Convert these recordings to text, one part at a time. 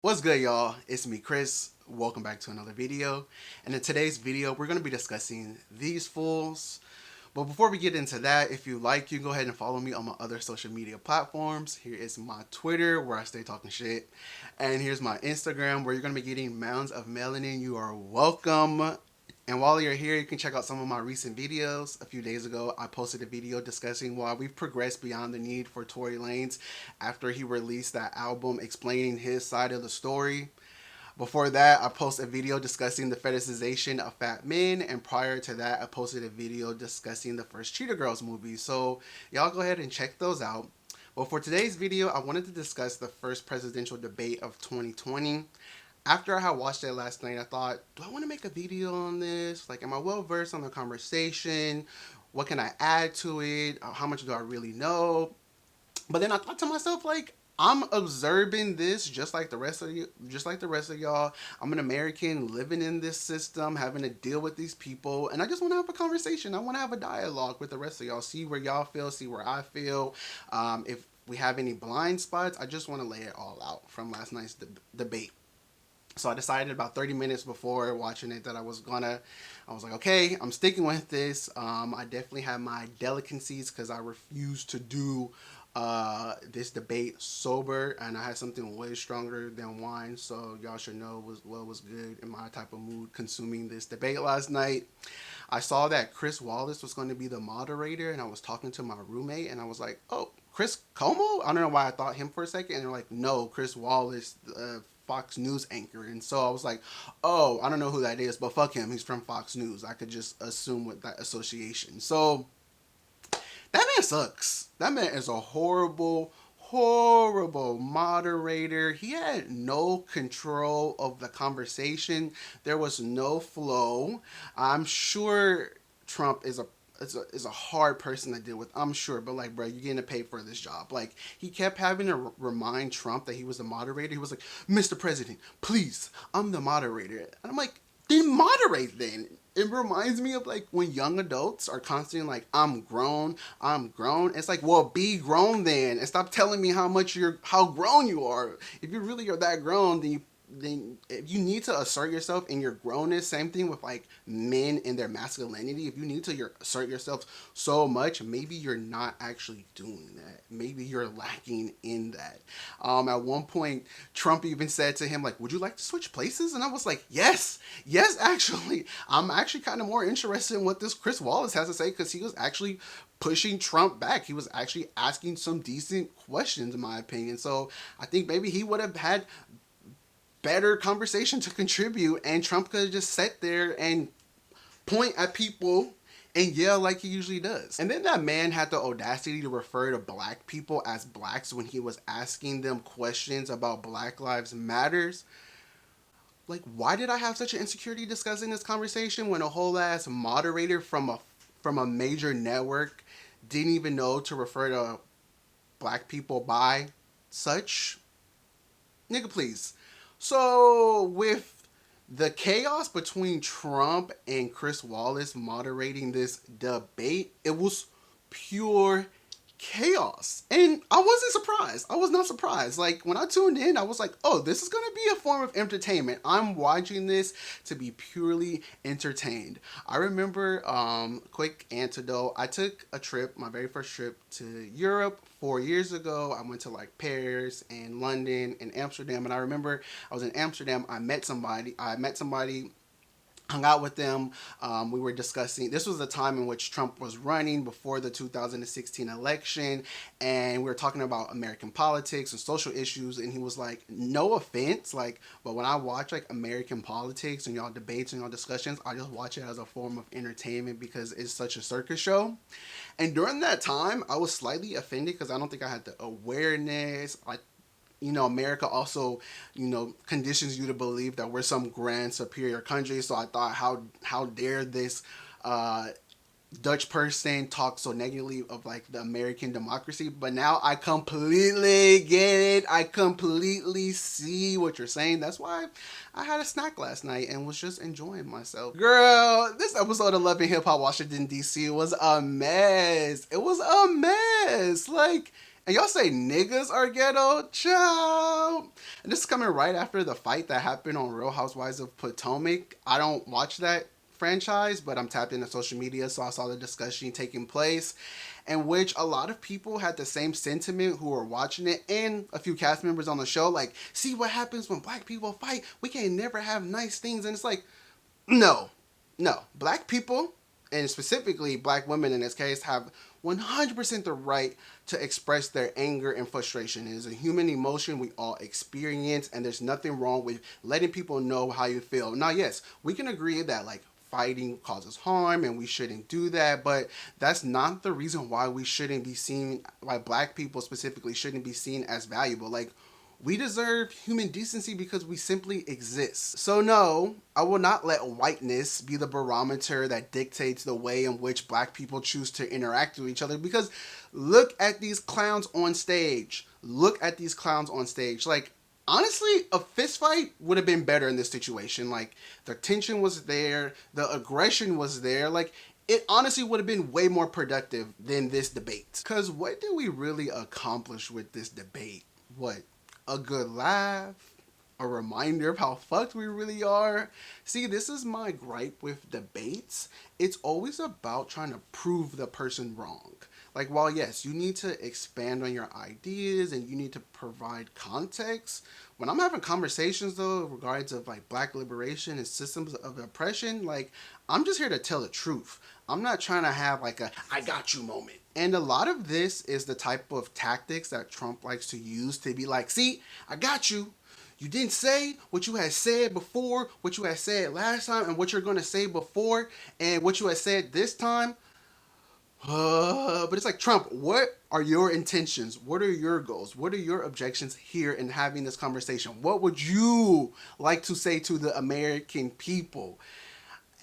What's good, y'all? It's me, Chris. Welcome back to another video. And in today's video, we're going to be discussing these fools. But before we get into that, if you like, you can go ahead and follow me on my other social media platforms. Here is my Twitter, where I stay talking shit. And here's my Instagram, where you're going to be getting mounds of melanin. You are welcome. And while you're here, you can check out some of my recent videos. A few days ago, I posted a video discussing why we've progressed beyond the need for Tory Lanez after he released that album explaining his side of the story. Before that, I posted a video discussing the fetishization of fat men, and prior to that, I posted a video discussing the first Cheetah Girls movie. So y'all go ahead and check those out. But for today's video, I wanted to discuss the first presidential debate of 2020. After I had watched it last night, I thought, do I want to make a video on this? Like, am I well versed on the conversation? What can I add to it? How much do I really know? But then I thought to myself, like, I'm observing this just like the rest of you, just like the rest of y'all. I'm an American living in this system, having to deal with these people, and I just want to have a conversation. I want to have a dialogue with the rest of y'all, see where y'all feel, see where I feel. If we have any blind spots, I just want to lay it all out from last night's debate. So I decided about 30 minutes before watching it that I was like, okay, I'm sticking with this. I definitely have my delicacies because I refuse to do this debate sober, and I had something way stronger than wine, so y'all should know what was good in my type of mood consuming this debate last night. I saw that Chris Wallace was going to be the moderator, and I was talking to my roommate, and I was like, oh, Chris Como? I don't know why I thought him for a second, and they're like, no, Chris Wallace, Fox News anchor. And so I was like, oh, I don't know who that is, but fuck him, he's from Fox News. I could just assume with that association. So that man sucks. That man is a horrible moderator. He had no control of the conversation. There was no flow. I'm sure Trump is a hard person to deal with, I'm sure, but like, bro, you're getting paid for this job. Like, he kept having to remind Trump that he was the moderator. He was like, Mr. President, please, I'm the moderator. And I'm like, then moderate then. It reminds me of like when young adults are constantly like, I'm grown. It's like, well, be grown then, and stop telling me how grown you are. If you really are that grown, then if you need to assert yourself in your grownness. Same thing with like men in their masculinity. If you need to assert yourself so much, maybe you're not actually doing that. Maybe you're lacking in that. At one point, Trump even said to him, like, would you like to switch places? And I was like, yes, actually. I'm actually kind of more interested in what this Chris Wallace has to say, because he was actually pushing Trump back. He was actually asking some decent questions, in my opinion. So I think maybe he would have had better conversation to contribute, and Trump could have just sat there and point at people and yell like he usually does. And then that man had the audacity to refer to black people as blacks when he was asking them questions about Black Lives Matters. Like, why did I have such an insecurity discussing this conversation when a whole ass moderator from a major network didn't even know to refer to black people by such? Nigga, please. So with the chaos between Trump and Chris Wallace moderating this debate, it was pure chaos. And I wasn't surprised. I was not surprised. Like, when I tuned in, I was like, oh, this is going to be a form of entertainment. I'm watching this to be purely entertained. I remember, quick antidote, I took a trip, my very first trip to Europe 4 years ago. I went to like Paris and London and Amsterdam. And I remember I was in Amsterdam. I met somebody, hung out with them. We were discussing, this was the time in which Trump was running before the 2016 election, and we were talking about American politics and social issues, and he was like, no offense, like, but when I watch like American politics and y'all debates and y'all discussions, I just watch it as a form of entertainment because it's such a circus show. And during that time, I was slightly offended because I don't think I had the awareness. America also, conditions you to believe that we're some grand superior country. So I thought, how dare this Dutch person talk so negatively of like the American democracy? But now I completely get it. I completely see what you're saying. That's why I had a snack last night and was just enjoying myself. Girl, this episode of Love and Hip Hop Washington DC was a mess. It was a mess. Like, And y'all say niggas are ghetto? Child. And this is coming right after the fight that happened on Real Housewives of Potomac. I don't watch that franchise, but I'm tapped into social media, so I saw the discussion taking place, in which a lot of people had the same sentiment who were watching it, and a few cast members on the show, like, see what happens when black people fight? We can never have nice things. And it's like, no, no. Black people, and specifically black women in this case, have 100% the right to express their anger and frustration. It is a human emotion we all experience, and there's nothing wrong with letting people know how you feel. Now, yes, we can agree that, like, fighting causes harm and we shouldn't do that, but that's not the reason why we shouldn't be seen, why black people specifically shouldn't be seen as valuable. Like, we deserve human decency because we simply exist. So no, I will not let whiteness be the barometer that dictates the way in which black people choose to interact with each other, because look at these clowns on stage. Look at these clowns on stage. Like, honestly, a fist fight would have been better in this situation. Like, the tension was there, the aggression was there. Like, it honestly would have been way more productive than this debate. Because what did we really accomplish with this debate? What? A good laugh? A reminder of how fucked we really are? See, this is my gripe with debates. It's always about trying to prove the person wrong. Like, while yes, you need to expand on your ideas and you need to provide context, when I'm having conversations though in regards of like black liberation and systems of oppression, like, I'm just here to tell the truth. I'm not trying to have like a I got you moment. And a lot of this is the type of tactics that Trump likes to use to be like, see, I got you. You didn't say what you had said before, what you had said last time, and what you're going to say before, and what you had said this time. But it's like, Trump, what are your intentions? What are your goals? What are your objections here in having this conversation? What would you like to say to the American people?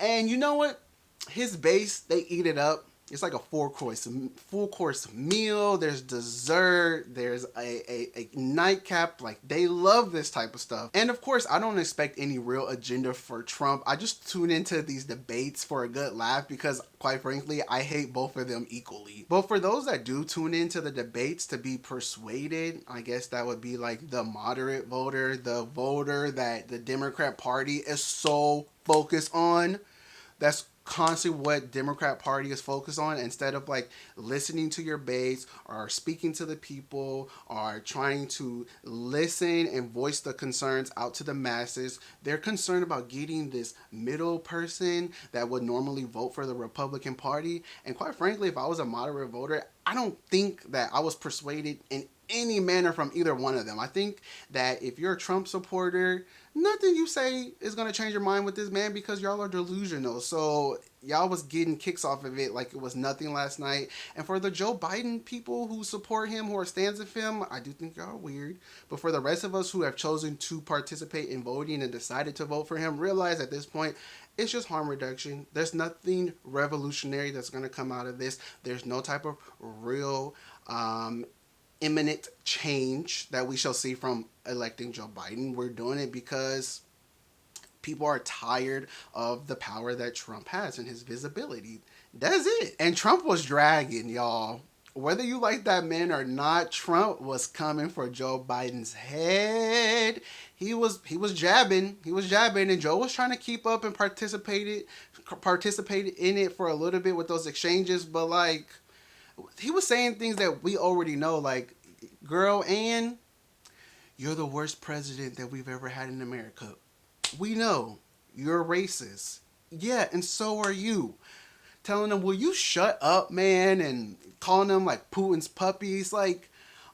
And you know what? His base, they eat it up. It's like a full course meal. There's dessert. There's a nightcap. Like, they love this type of stuff. And of course, I don't expect any real agenda for Trump. I just tune into these debates for a good laugh because, quite frankly, I hate both of them equally. But for those that do tune into the debates to be persuaded, I guess that would be like the moderate voter, the voter that the Democrat Party is so focused on. That's constantly what Democrat Party is focused on, instead of like listening to your base or speaking to the people or trying to listen and voice the concerns out to the masses. They're concerned about getting this middle person that would normally vote for the Republican Party. And quite frankly, if I was a moderate voter, I don't think that I was persuaded in any manner from either one of them. I think that if you're a Trump supporter, nothing you say is going to change your mind with this man because y'all are delusional. So y'all was getting kicks off of it like it was nothing last night. And for the Joe Biden people who support him, who are stands with him, I do think y'all are weird. But for the rest of us who have chosen to participate in voting and decided to vote for him, realize at this point, it's just harm reduction. There's nothing revolutionary that's going to come out of this. There's no type of real imminent change that we shall see from electing Joe Biden. We're doing it because people are tired of the power that Trump has and his visibility. That's it. And Trump was dragging, y'all. Whether you like that man or not, Trump was coming for Joe Biden's head. He was jabbing. He was jabbing, and Joe was trying to keep up and participated in it for a little bit with those exchanges, but like, he was saying things that we already know, like, girl, Ann, you're the worst president that we've ever had in America. We know. You're racist. Yeah, and so are you. Telling them, will you shut up, man? And calling them like Putin's puppies. Like,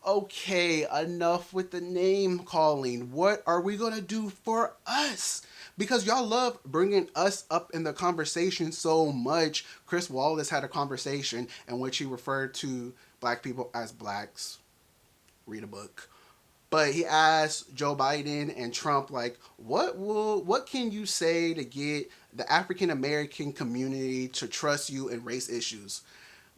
okay, enough with the name calling. What are we going to do for us? Because y'all love bringing us up in the conversation so much. Chris Wallace had a conversation in which he referred to black people as blacks. Read a book. But he asked Joe Biden and Trump, like, what can you say to get the African American community to trust you in race issues?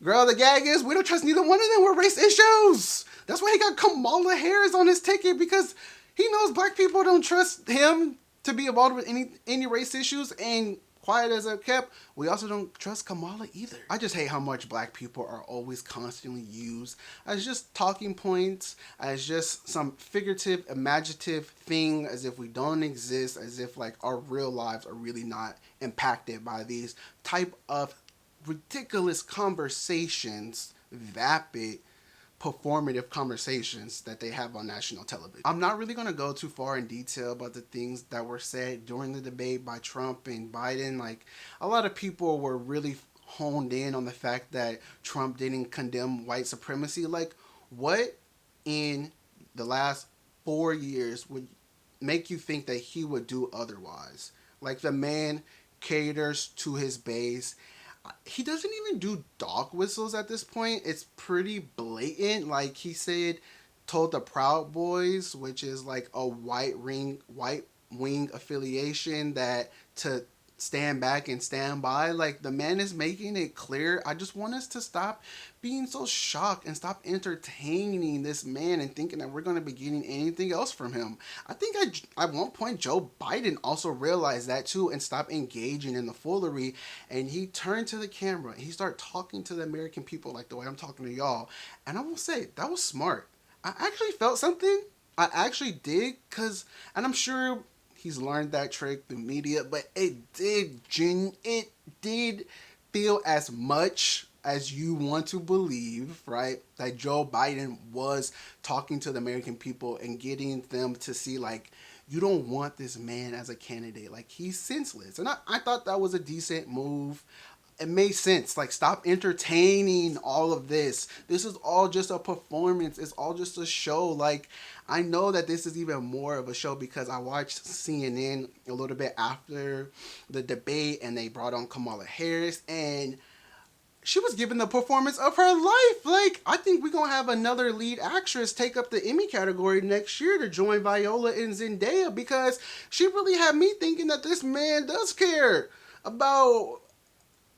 Girl, the gag is we don't trust neither one of them with race issues. That's why he got Kamala Harris on his ticket, because he knows black people don't trust him to be involved with any race issues. And quiet as it kept, we also don't trust Kamala either. I just hate how much black people are always constantly used as just talking points, as just some figurative, imaginative thing, as if we don't exist, as if like our real lives are really not impacted by these type of ridiculous conversations, vapid performative conversations that they have on national television. I'm not really going to go too far in detail about the things that were said during the debate by Trump and Biden. Like, a lot of people were really honed in on the fact that Trump didn't condemn white supremacy. Like, what in the last 4 years would make you think that he would do otherwise? Like, the man caters to his base. He doesn't even do dog whistles at this point. It's pretty blatant. Like he said, told the Proud Boys, which is like a white wing affiliation, that to stand back and stand by. Like, the man is making it clear. I just want us to stop being so shocked and stop entertaining this man and thinking that we're going to be getting anything else from him. I think at one point Joe Biden also realized that too and stopped engaging in the foolery, and he turned to the camera and he started talking to the American people like the way I'm talking to y'all. And I will say that was smart. I actually felt something. I actually did, and I'm sure he's learned that trick through media, but it did feel as much as you want to believe, right, that Joe Biden was talking to the American people and getting them to see, like, you don't want this man as a candidate. Like, he's senseless. And I thought that was a decent move. It made sense. Like, stop entertaining all of this. This is all just a performance. It's all just a show. Like, I know that this is even more of a show because I watched CNN a little bit after the debate and they brought on Kamala Harris and she was giving the performance of her life. Like, I think we're going to have another lead actress take up the Emmy category next year to join Viola and Zendaya, because she really had me thinking that this man does care about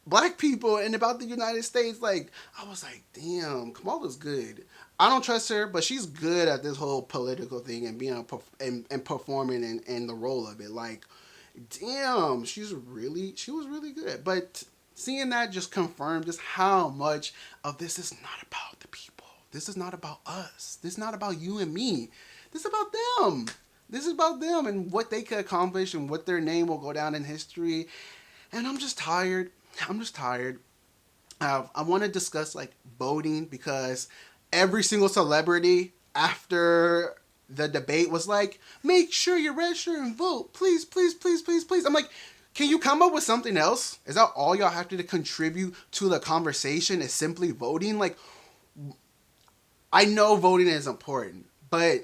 black people and about the United States. Like, I was like, damn, Kamala's good. I don't trust her, but she's good at this whole political thing and being and performing in the role of it. Like, damn, she was really good. But seeing that just confirmed just how much of this is not about the people. This is not about us. This is not about you and me. This is about them. This is about them and what they could accomplish and what their name will go down in history. And I'm just tired. I want to discuss like voting, because every single celebrity after the debate was like, make sure you register and vote. Please, please, please, please, please. I'm like, can you come up with something else? Is that all y'all have to contribute to the conversation, is simply voting? Like, I know voting is important, but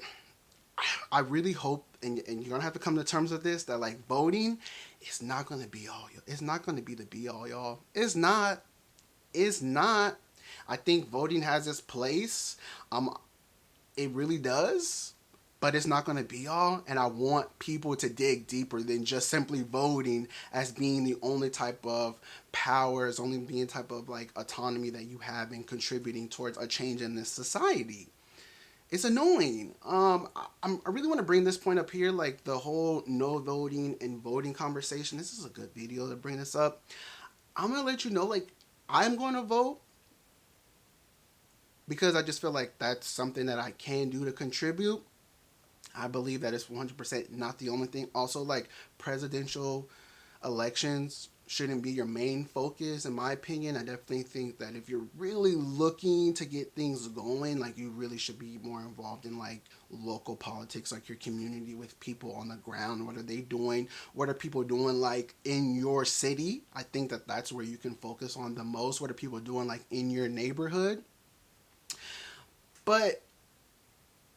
I really hope, and you're going to have to come to terms with this, that like voting is not going to be all. It's not going to be the be all, y'all. It's not. I think voting has its place. It really does. But it's not going to be all, and I want people to dig deeper than just simply voting as being the only type of power, as only being type of like autonomy that you have in contributing towards a change in this society. It's annoying. I really want to bring this point up here, like the whole no voting and voting conversation. This is a good video to bring this up. I'm going to let you know, like, I'm going to vote because I just feel like that's something that I can do to contribute. I believe that it's 100% not the only thing. Also, like, presidential elections shouldn't be your main focus, in my opinion. I definitely think that if you're really looking to get things going, like, you really should be more involved in, like, local politics, like your community with people on the ground. What are they doing? What are people doing, like, in your city? I think that that's where you can focus on the most. What are people doing, like, in your neighborhood? But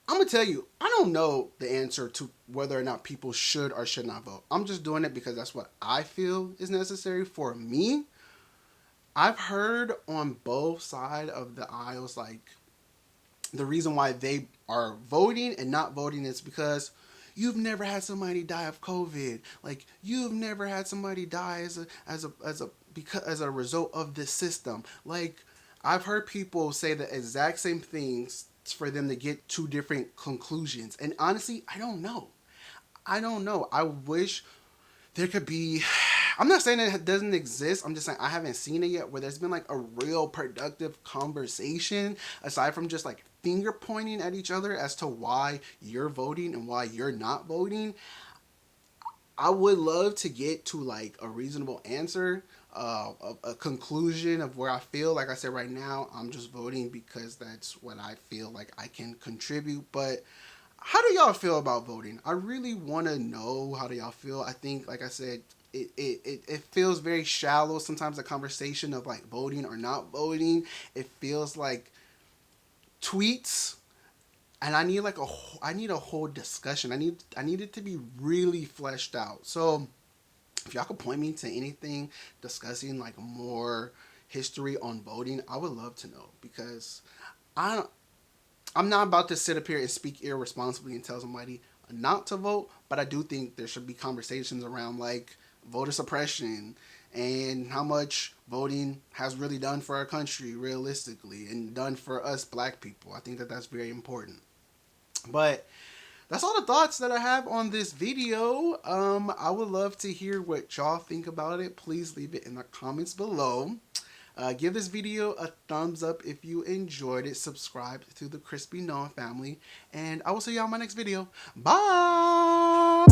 I'm going to tell you, I don't know the answer to whether or not people should or should not vote. I'm just doing it because that's what I feel is necessary for me. I've heard on both sides of the aisles, like, the reason why they are voting and not voting is because you've never had somebody die of COVID. Like, you've never had somebody die as a result of this system. Like, I've heard people say the exact same things for them to get two different conclusions. And honestly, I don't know. I wish there could be, I'm not saying it doesn't exist. I'm just saying I haven't seen it yet where there's been like a real productive conversation aside from just like finger pointing at each other as to why you're voting and why you're not voting. I would love to get to like a reasonable answer, a conclusion of where I feel. Like I said, right now, I'm just voting because that's what I feel like I can contribute. But how do y'all feel about voting? I really want to know how do y'all feel. I think, like I said, it feels very shallow sometimes, the conversation of like voting or not voting. It feels like tweets, and I need like I need a whole discussion. I need it to be really fleshed out. So if y'all could point me to anything discussing like more history on voting, I would love to know, because I I'm not about to sit up here and speak irresponsibly and tell somebody not to vote, but I do think there should be conversations around like voter suppression and how much voting has really done for our country realistically and done for us black people. I think that that's very important. But that's all the thoughts that I have on this video. I would love to hear what y'all think about it. Please leave it in the comments below. Give this video a thumbs up if you enjoyed it. Subscribe to the Crispy Noah family. And I will see y'all in my next video. Bye!